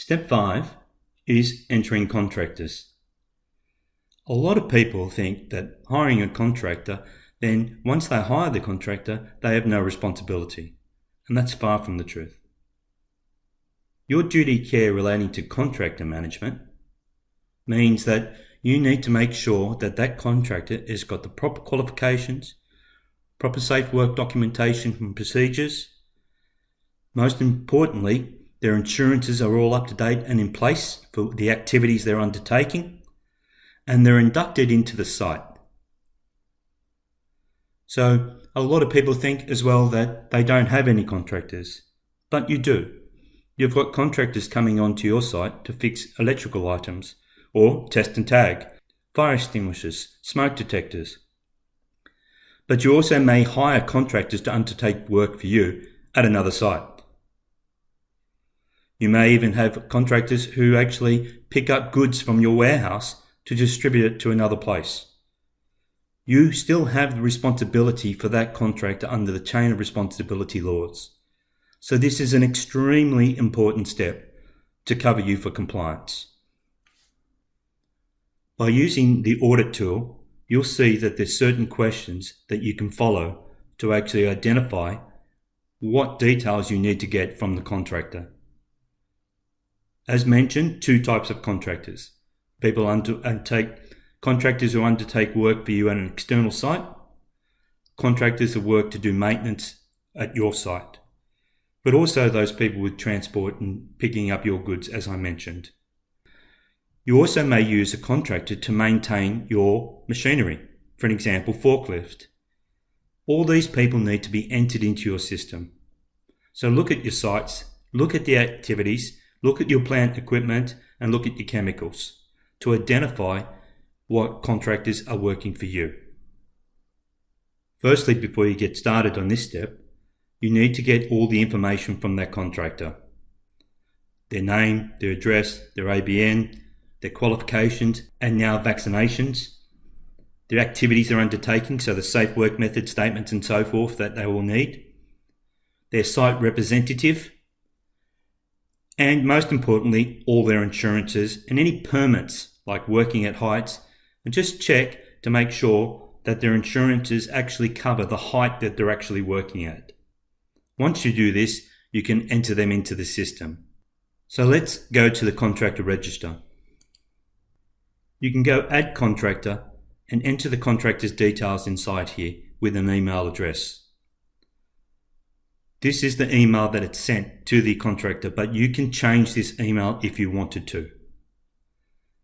Step 5 is entering contractors. A lot of people think that hiring a contractor, then once they hire the contractor, they have no responsibility. And that's far from the truth. Your duty of care relating to contractor management means that you need to make sure that that contractor has got the proper qualifications, proper safe work documentation and procedures. Most importantly, their insurances are all up to date and in place for the activities they're undertaking, and they're inducted into the site. So a lot of people think as well that they don't have any contractors, but you do. You've got contractors coming onto your site to fix electrical items, or test and tag, fire extinguishers, smoke detectors. But you also may hire contractors to undertake work for you at another site. You may even have contractors who actually pick up goods from your warehouse to distribute it to another place. You still have the responsibility for that contractor under the chain of responsibility laws. So this is an extremely important step to cover you for compliance. By using the audit tool, you'll see that there's certain questions that you can follow to actually identify what details you need to get from the contractor. As mentioned, two types of contractors. Contractors who undertake work for you at an external site, contractors who work to do maintenance at your site, but also those people with transport and picking up your goods, as I mentioned. You also may use a contractor to maintain your machinery, for an example, forklift. All these people need to be entered into your system. So look at your sites, look at the activities, look at your plant equipment, and look at your chemicals to identify what contractors are working for you. Firstly, before you get started on this step, you need to get all the information from that contractor. Their name, their address, their ABN, their qualifications, and now vaccinations, their activities they're undertaking, so the safe work method statements and so forth that they will need, their site representative, and most importantly, all their insurances and any permits like working at heights, and just check to make sure that their insurances actually cover the height that they're actually working at. Once you do this, you can enter them into the system. So let's go to the contractor register. You can go add contractor and enter the contractor's details inside here with an email address. This is the email that it's sent to the contractor, but you can change this email if you wanted to.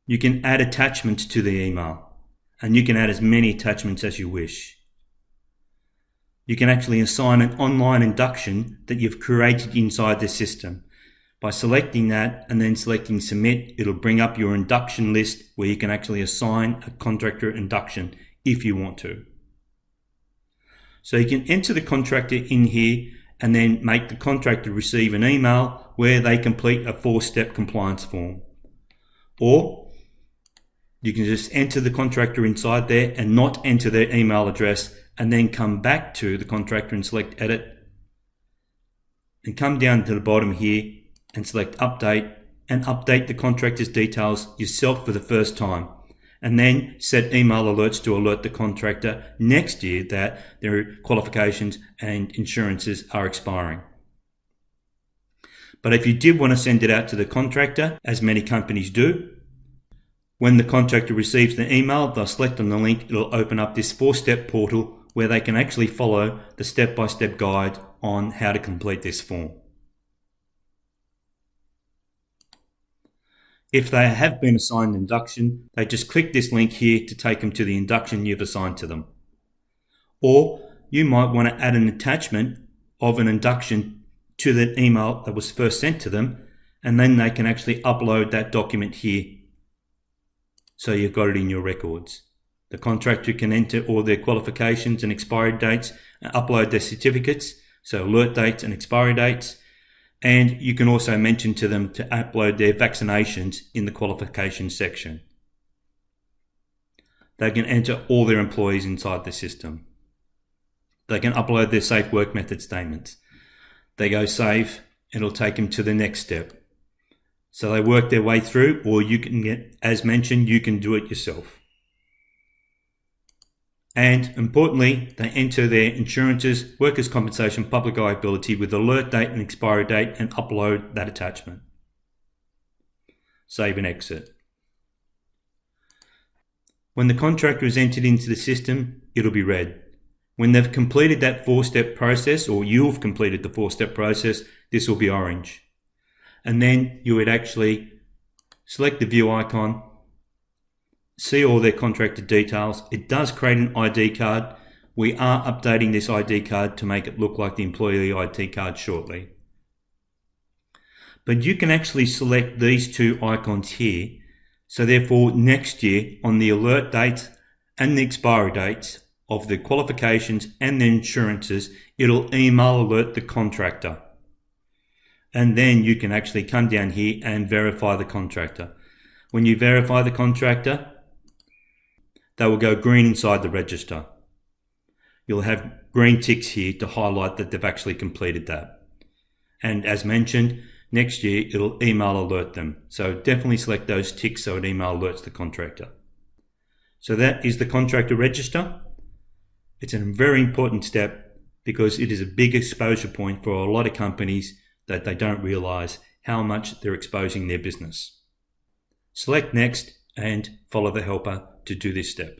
You can add attachments to the email, and you can add as many attachments as you wish. You can actually assign an online induction that you've created inside the system. By selecting that and then selecting submit, it'll bring up your induction list where you can actually assign a contractor induction if you want to. So you can enter the contractor in here and then make the contractor receive an email where they complete a 4-step compliance form. Or you can just enter the contractor inside there and not enter their email address, and then come back to the contractor and select edit, and come down to the bottom here and select update, and update the contractor's details yourself for the first time, and then set email alerts to alert the contractor next year that their qualifications and insurances are expiring. But if you did want to send it out to the contractor, as many companies do, when the contractor receives the email, they'll select on the link, it'll open up this 4-step portal where they can actually follow the step-by-step guide on how to complete this form. If they have been assigned induction, they just click this link here to take them to the induction you've assigned to them. Or you might want to add an attachment of an induction to the email that was first sent to them, and then they can actually upload that document here. So you've got it in your records. The contractor can enter all their qualifications and expiry dates and upload their certificates, so alert dates and expiry dates. And you can also mention to them to upload their vaccinations in the qualifications section. They can enter all their employees inside the system. They can upload their safe work method statements. They go save, it'll take them to the next step. So they work their way through, or you can get, as mentioned, you can do it yourself. And importantly, they enter their insurances, workers' compensation, public liability with alert date and expiry date and upload that attachment. Save and exit. When the contractor is entered into the system, it'll be red. When they've completed that 4-step process, or you've completed the 4-step process, this will be orange. And then you would actually select the view icon, see all their contractor details. It does create an ID card. We are updating this ID card to make it look like the employee ID card shortly. But you can actually select these 2 icons here. So therefore, next year on the alert date and the expiry dates of the qualifications and the insurances, it'll email alert the contractor. And then you can actually come down here and verify the contractor. When you verify the contractor, they will go green inside the register. You'll have green ticks here to highlight that they've actually completed that. And as mentioned, next year it'll email alert them. So definitely select those ticks so it email alerts the contractor. So that is the contractor register. It's a very important step because it is a big exposure point for a lot of companies that they don't realize how much they're exposing their business. Select next and follow the helper to do this step.